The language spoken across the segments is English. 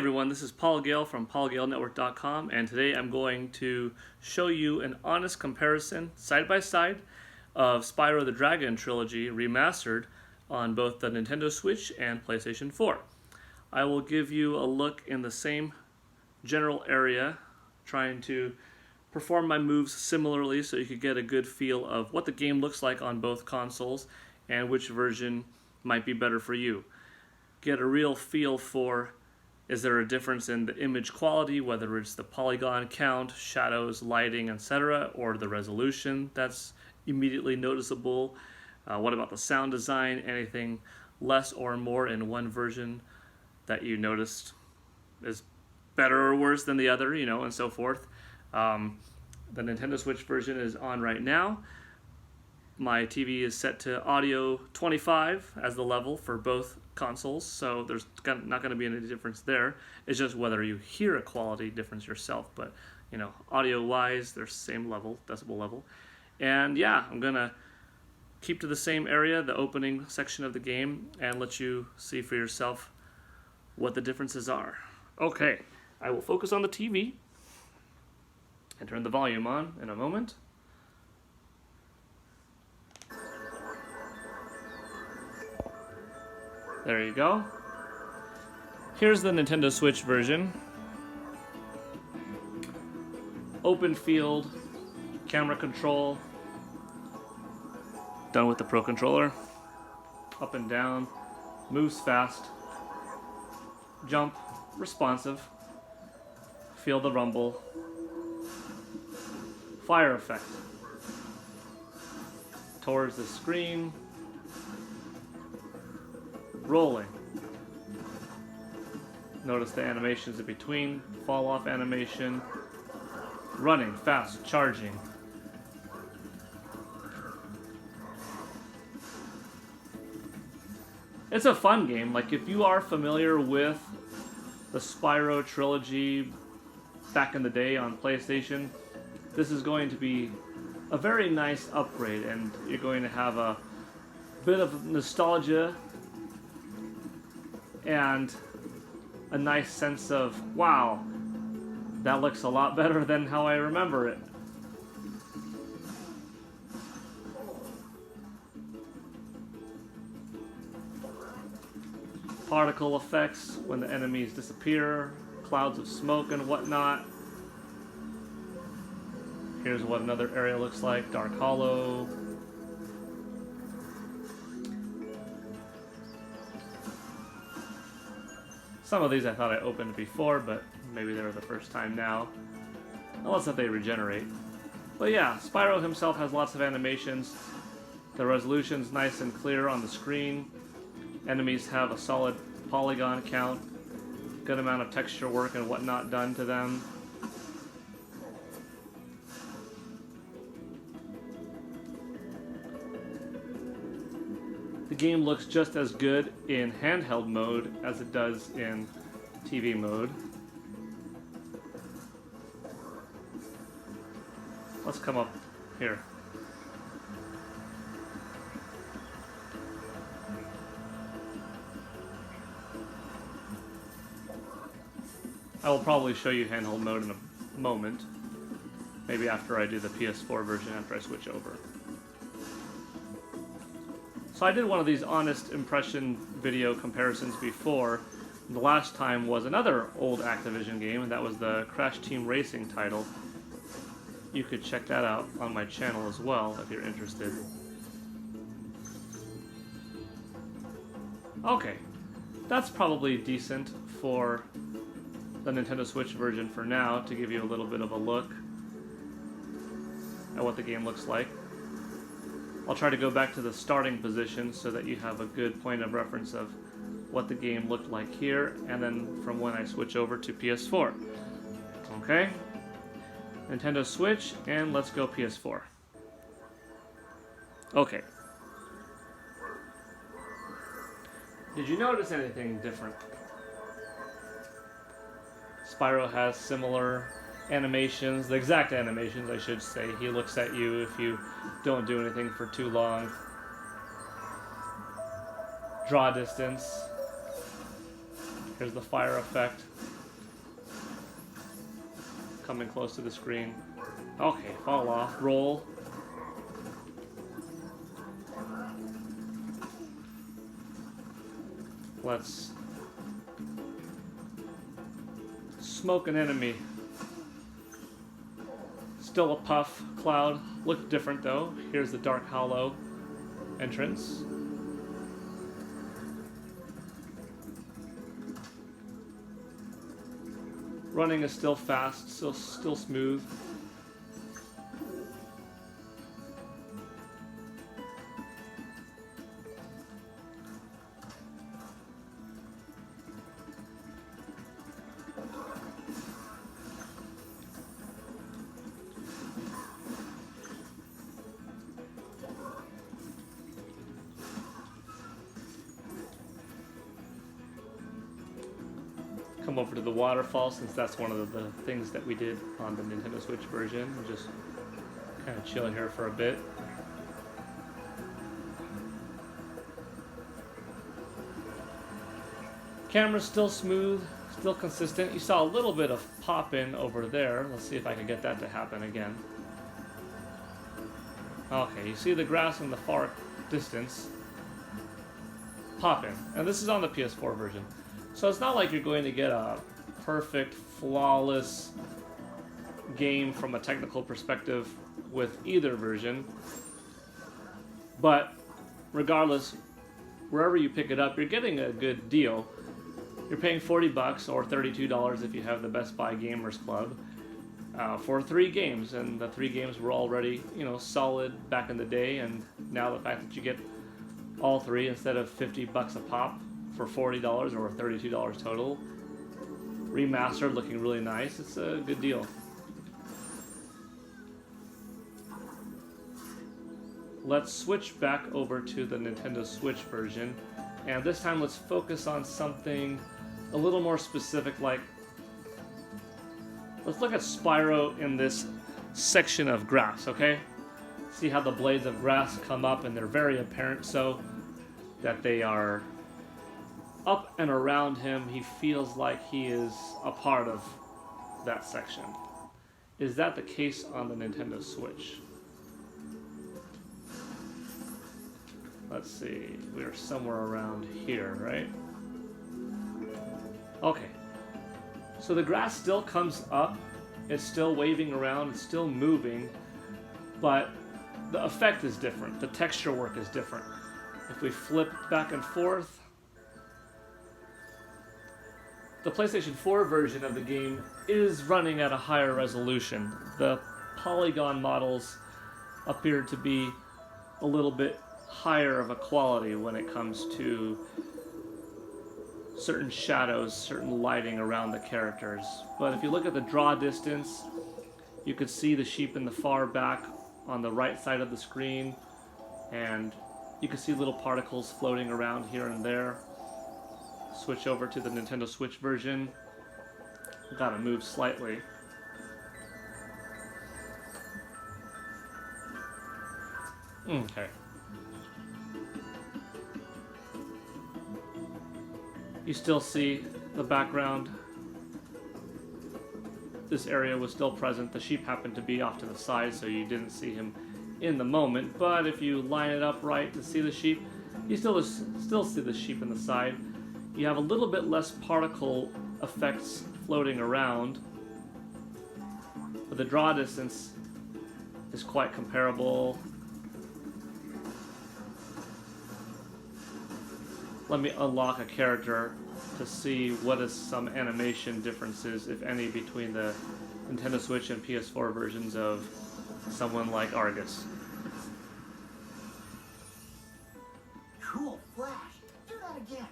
everyone, this is Paul Gale from paulgalenetwork.com, and today I'm going to show you an honest comparison, side by side, of Spyro the Dragon Trilogy remastered on both the Nintendo Switch and PlayStation 4. I will give you a look in the same general area, trying to perform my moves similarly so you could get a good feel of what the game looks like on both consoles and which version might be better for you. Get a real feel for, is there a difference in the image quality, whether it's the polygon count, shadows, lighting, etc., or the resolution that's immediately noticeable? What about the sound design? Anything less or more in one version that you noticed is better or worse than the other, and so forth. The Nintendo Switch version is on right now. My TV is set to audio 25 as the level for both consoles, so there's not going to be any difference there. It's just whether you hear a quality difference yourself, but audio-wise, they're same level, decibel level. And yeah, I'm going to keep to the same area, the opening section of the game, and let you see for yourself what the differences are. Okay, I will focus on the TV and turn the volume on in a moment. There you go. Here's the Nintendo Switch version. Open field, camera control. Done with the Pro Controller. Up and down, moves fast. Jump, responsive. Feel the rumble. Fire effect. Towards the screen. Rolling. Notice the animations in between. Fall off animation. Running, fast, charging. It's a fun game. Like, if you are familiar with the Spyro trilogy back in the day on PlayStation, this is going to be a very nice upgrade, and you're going to have a bit of nostalgia and a nice sense of, wow, that looks a lot better than how I remember it. Particle effects when the enemies disappear, clouds of smoke and whatnot. Here's what another area looks like, Dark Hollow. Some of these I thought I opened before, but maybe they were the first time now. Unless if they regenerate. But yeah, Spyro himself has lots of animations. The resolution's nice and clear on the screen. Enemies have a solid polygon count. Good amount of texture work and whatnot done to them. The game looks just as good in handheld mode as it does in TV mode. Let's come up here. I will probably show you handheld mode in a moment. Maybe after I do the PS4 version, after I switch over. So I did one of these honest impression video comparisons before. The last time was another old Activision game, and that was the Crash Team Racing title. You could check that out on my channel as well if you're interested. Okay, that's probably decent for the Nintendo Switch version for now, to give you a little bit of a look at what the game looks like. I'll try to go back to the starting position so that you have a good point of reference of what the game looked like here, and then from when I switch over to PS4. Okay? Nintendo Switch, and let's go PS4. Okay. Did you notice anything different? Spyro has similar animations, the exact animations, I should say. He looks at you if you don't do anything for too long. Draw distance. Here's the fire effect. coming close to the screen. Okay, fall off, roll. Let's smoke an enemy. Still a puff cloud. Looked different though. Here's the Dark Hollow entrance. Running is still fast, still smooth. Come over to the waterfall, since that's one of the things that we did on the Nintendo Switch version. We'll just kind of chill here for a bit. Camera's still smooth, still consistent. You saw a little bit of pop-in over there. Let's see if I can get that to happen again. Okay, you see the grass in the far distance. Pop-in. And this is on the PS4 version. So it's not like you're going to get a perfect, flawless game from a technical perspective with either version. But regardless, wherever you pick it up, you're getting a good deal. You're paying $40 or $32 if you have the Best Buy Gamers Club for 3 games. And the 3 games were already, solid back in the day. And now the fact that you get all 3 instead of $50 a pop for $40 or $32 total. Remastered, looking really nice. It's a good deal. Let's switch back over to the Nintendo Switch version. And this time let's focus on something a little more specific, like let's look at Spyro in this section of grass, okay? See how the blades of grass come up, and they're very apparent so that they are up and around him. He feels like he is a part of that section. Is that the case on the Nintendo Switch? Let's see, we're somewhere around here, right? Okay, so the grass still comes up, it's still waving around, it's still moving, but the effect is different, the texture work is different. If we flip back and forth, the PlayStation 4 version of the game is running at a higher resolution. The polygon models appear to be a little bit higher of a quality when it comes to certain shadows, certain lighting around the characters. But if you look at the draw distance, you could see the sheep in the far back on the right side of the screen, and you can see little particles floating around here and there. Switch over to the Nintendo Switch version. Gotta move slightly. Okay. You still see the background. This area was still present. The sheep happened to be off to the side, so you didn't see him in the moment. But if you line it up right to see the sheep, you still see the sheep in the side. You have a little bit less particle effects floating around, but the draw distance is quite comparable. Let me unlock a character to see what is some animation differences, if any, between the Nintendo Switch and PS4 versions of someone like Argus. Cool flash! Do that again!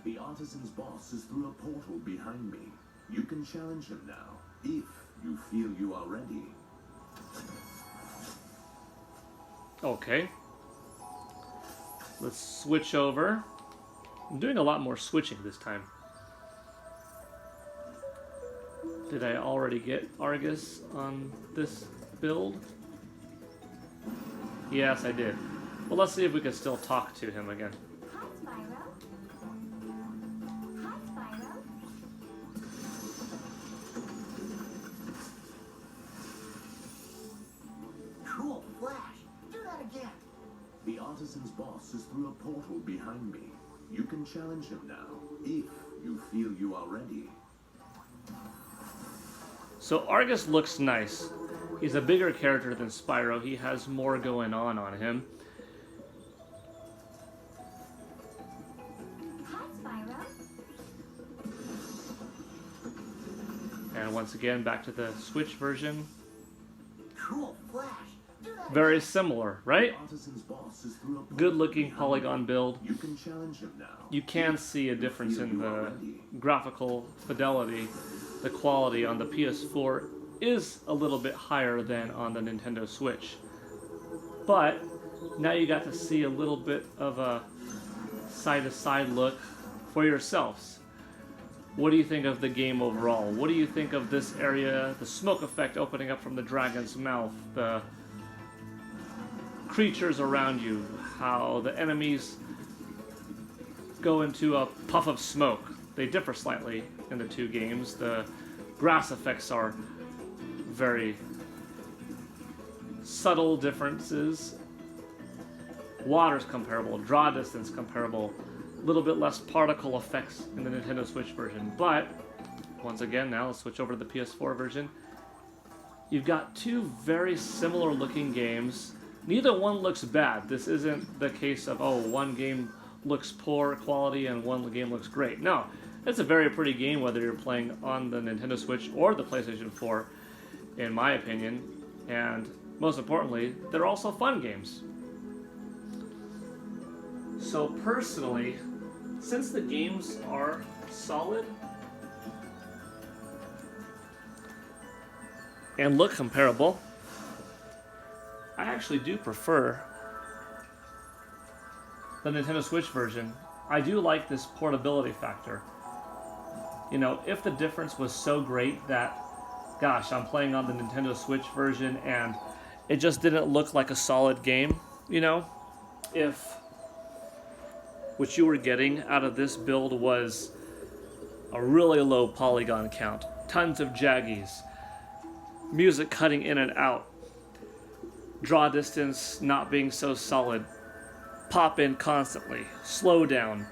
The artisan's boss is through a portal behind me. You can challenge him now, if you feel you are ready. Okay. Let's switch over. I'm doing a lot more switching this time. Did I already get Argus on this build? Yes, I did. Well, let's see if we can still talk to him again. Hi, Spyro. Hi, Spyro. artisan's boss is through a portal behind me. You can challenge him now, if you feel you are ready. So Argus looks nice. He's a bigger character than Spyro. He has more going on him. Hi, Spyro. And once again, back to the Switch version. Cool flash. Very similar, right? Artisan's boss is through a portal Good-looking behind polygon me. build. You can challenge him now. You can see a difference in the graphical fidelity. The quality on the PS4 is a little bit higher than on the Nintendo Switch. But now you got to see a little bit of a side-to-side look for yourselves. What do you think of the game overall? What do you think of this area, the smoke effect opening up from the dragon's mouth, the creatures around you, how the enemies go into a puff of smoke? They differ slightly in the two games. The grass effects are very subtle differences. Water's comparable, draw distance comparable, a little bit less particle effects in the Nintendo Switch version. But once again, now let's switch over to the PS4 version. You've got two very similar looking games. Neither one looks bad. This isn't the case of, oh, one game looks poor quality and one game looks great. No, it's a very pretty game whether you're playing on the Nintendo Switch or the PlayStation 4, in my opinion. And most importantly, they're also fun games. So personally, since the games are solid and look comparable, I actually do prefer the Nintendo Switch version. I do like this portability factor. You know, if the difference was so great that, gosh, I'm playing on the Nintendo Switch version and it just didn't look like a solid game, you know, if what you were getting out of this build was a really low polygon count, tons of jaggies, music cutting in and out, draw distance not being so solid, pop in constantly, slow down,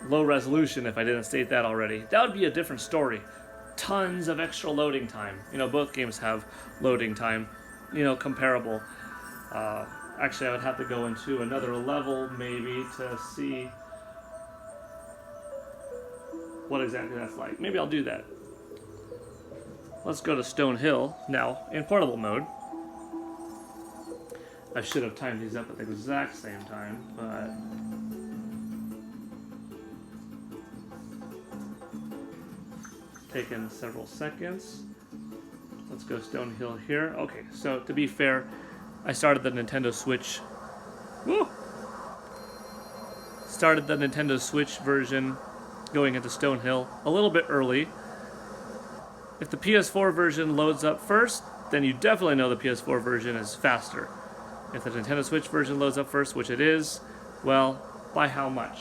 low resolution if I didn't state that already, that would be a different story. Tons of extra loading time. You know, both games have loading time, you know, comparable. Actually, I would have to go into another level maybe to see what exactly that's like. Maybe I'll do that. Let's go to Stone Hill now in portable mode. I should have timed these up at the exact same time, but taken several seconds. Let's go Stone Hill here. Okay, so to be fair, I started the Nintendo Switch. Woo! Started the Nintendo Switch version going into Stone Hill a little bit early. If the PS4 version loads up first, then you definitely know the PS4 version is faster. If the Nintendo Switch version loads up first, which it is, well, by how much?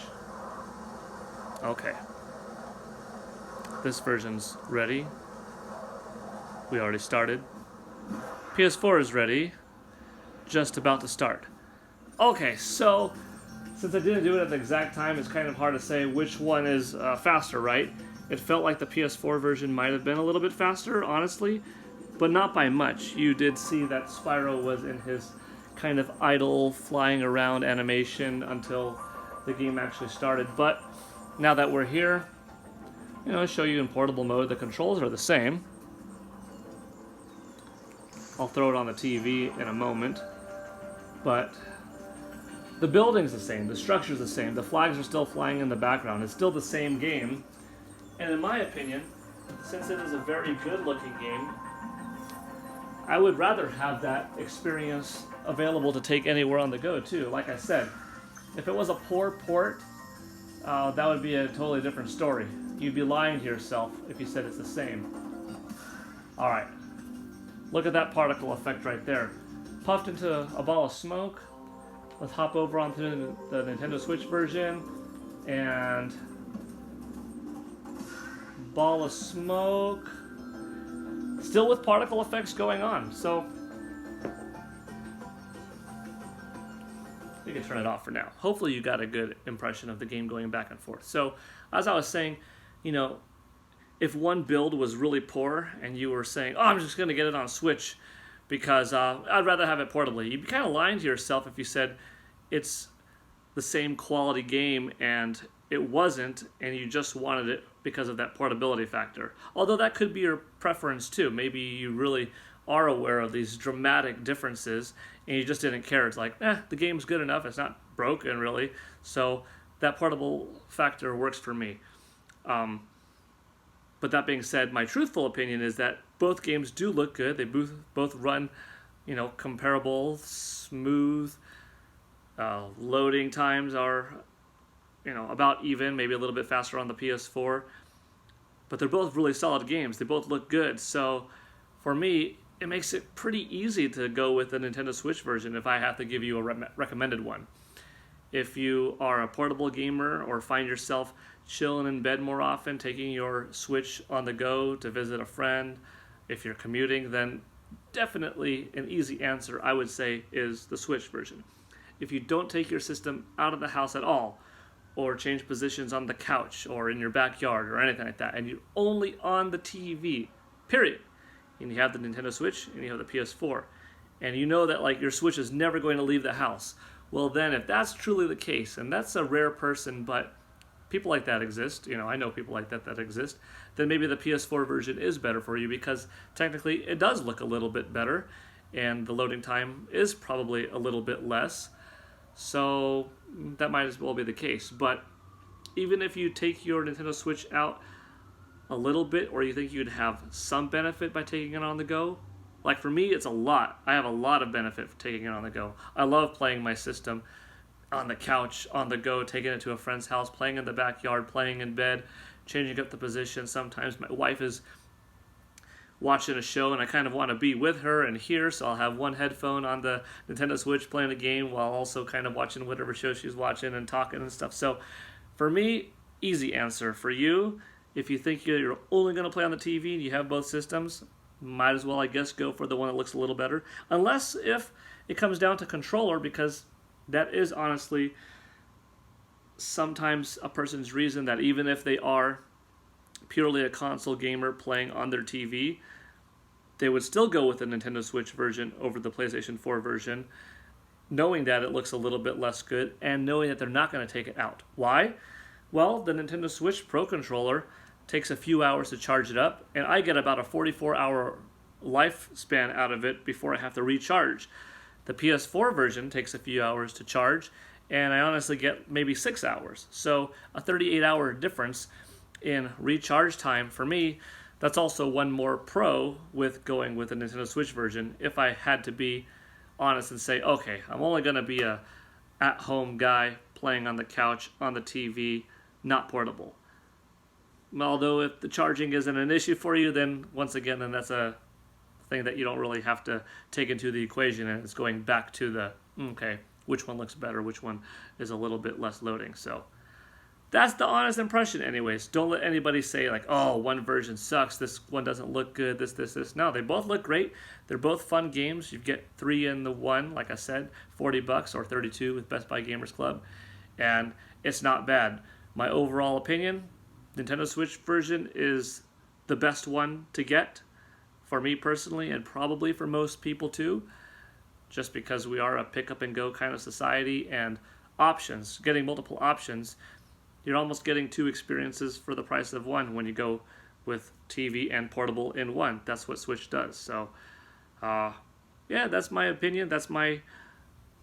Okay. This version's ready. We already started. PS4 is ready. Just about to start. Okay, so since I didn't do it at the exact time, it's kind of hard to say which one is faster, right? It felt like the PS4 version might have been a little bit faster, honestly, but not by much. You did see that Spyro was in his kind of idle, flying around animation until the game actually started. But now that we're here, you know, I'll show you in portable mode. The controls are the same. I'll throw it on the TV in a moment. But the building's the same, the structure's the same, the flags are still flying in the background. It's still the same game. And in my opinion, since it is a very good-looking game, I would rather have that experience available to take anywhere on the go, too. Like I said, if it was a poor port, that would be a totally different story. You'd be lying to yourself if you said it's the same. Alright. Look at that particle effect right there. Puffed into a ball of smoke. Let's hop over onto the Nintendo Switch version. And ball of smoke. Still with particle effects going on. So We can turn it off for now. Hopefully you got a good impression of the game going back and forth. So, as I was saying, if one build was really poor and you were saying, oh, I'm just going to get it on Switch because I'd rather have it portably, you'd be kind of lying to yourself if you said it's the same quality game and it wasn't, and you just wanted it because of that portability factor. Although that could be your preference too. Maybe you really are aware of these dramatic differences and you just didn't care. It's like, the game's good enough. It's not broken really. So that portable factor works for me. But that being said, my truthful opinion is that both games do look good. They both run, comparable, smooth. Loading times are, about even, maybe a little bit faster on the PS4. But they're both really solid games. They both look good. So for me, it makes it pretty easy to go with the Nintendo Switch version if I have to give you a recommended one. If you are a portable gamer or find yourself chilling in bed more often, taking your Switch on the go to visit a friend, if you're commuting, then definitely an easy answer, I would say, is the Switch version. If you don't take your system out of the house at all, or change positions on the couch or in your backyard or anything like that, and you're only on the TV, period, and you have the Nintendo Switch and you have the PS4, and you know that your Switch is never going to leave the house, well then, if that's truly the case, and that's a rare person, but people like that exist, I know people like that exist, then maybe the PS4 version is better for you because technically it does look a little bit better and the loading time is probably a little bit less. So that might as well be the case. But even if you take your Nintendo Switch out a little bit, or you think you'd have some benefit by taking it on the go, like for me, it's a lot. I have a lot of benefit for taking it on the go. I love playing my system on the couch, on the go, taking it to a friend's house, playing in the backyard, playing in bed, changing up the position. Sometimes my wife is watching a show and I kind of want to be with her and here, so I'll have one headphone on the Nintendo Switch playing a game while also kind of watching whatever show she's watching and talking and stuff. So for me, easy answer. For you, if you think you're only going to play on the TV and you have both systems, might as well, I guess, go for the one that looks a little better. Unless if it comes down to controller, because that is honestly sometimes a person's reason that even if they are purely a console gamer playing on their TV, they would still go with the Nintendo Switch version over the PlayStation 4 version, knowing that it looks a little bit less good and knowing that they're not going to take it out. Why? Well, the Nintendo Switch Pro Controller takes a few hours to charge it up, and I get about a 44-hour lifespan out of it before I have to recharge. The PS4 version takes a few hours to charge, and I honestly get maybe 6 hours. So a 38-hour difference in recharge time for me. That's also one more pro with going with the Nintendo Switch version. If I had to be honest and say, okay, I'm only going to be a at-home guy playing on the couch, on the TV, not portable. Although if the charging isn't an issue for you, then once again, then that's a thing that you don't really have to take into the equation, and it's going back to the, okay, which one looks better, which one is a little bit less loading. So that's the honest impression anyways. Don't let anybody say oh, one version sucks, this one doesn't look good, this. No, they both look great. They're both fun games. You get 3 in the one, like I said, $40 or $32 with Best Buy Gamers Club, and it's not bad. My overall opinion, Nintendo Switch version is the best one to get for me personally, and probably for most people too, just because we are a pick up and go kind of society, and options, getting multiple options, you're almost getting 2 experiences for the price of one when you go with TV and portable in one. That's what Switch does. So, yeah, that's my opinion. That's my,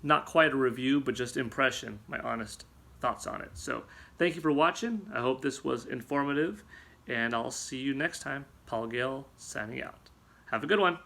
not quite a review, but just impression, my honest thoughts on it. So, thank you for watching. I hope this was informative, and I'll see you next time. Paul Gale signing out. Have a good one.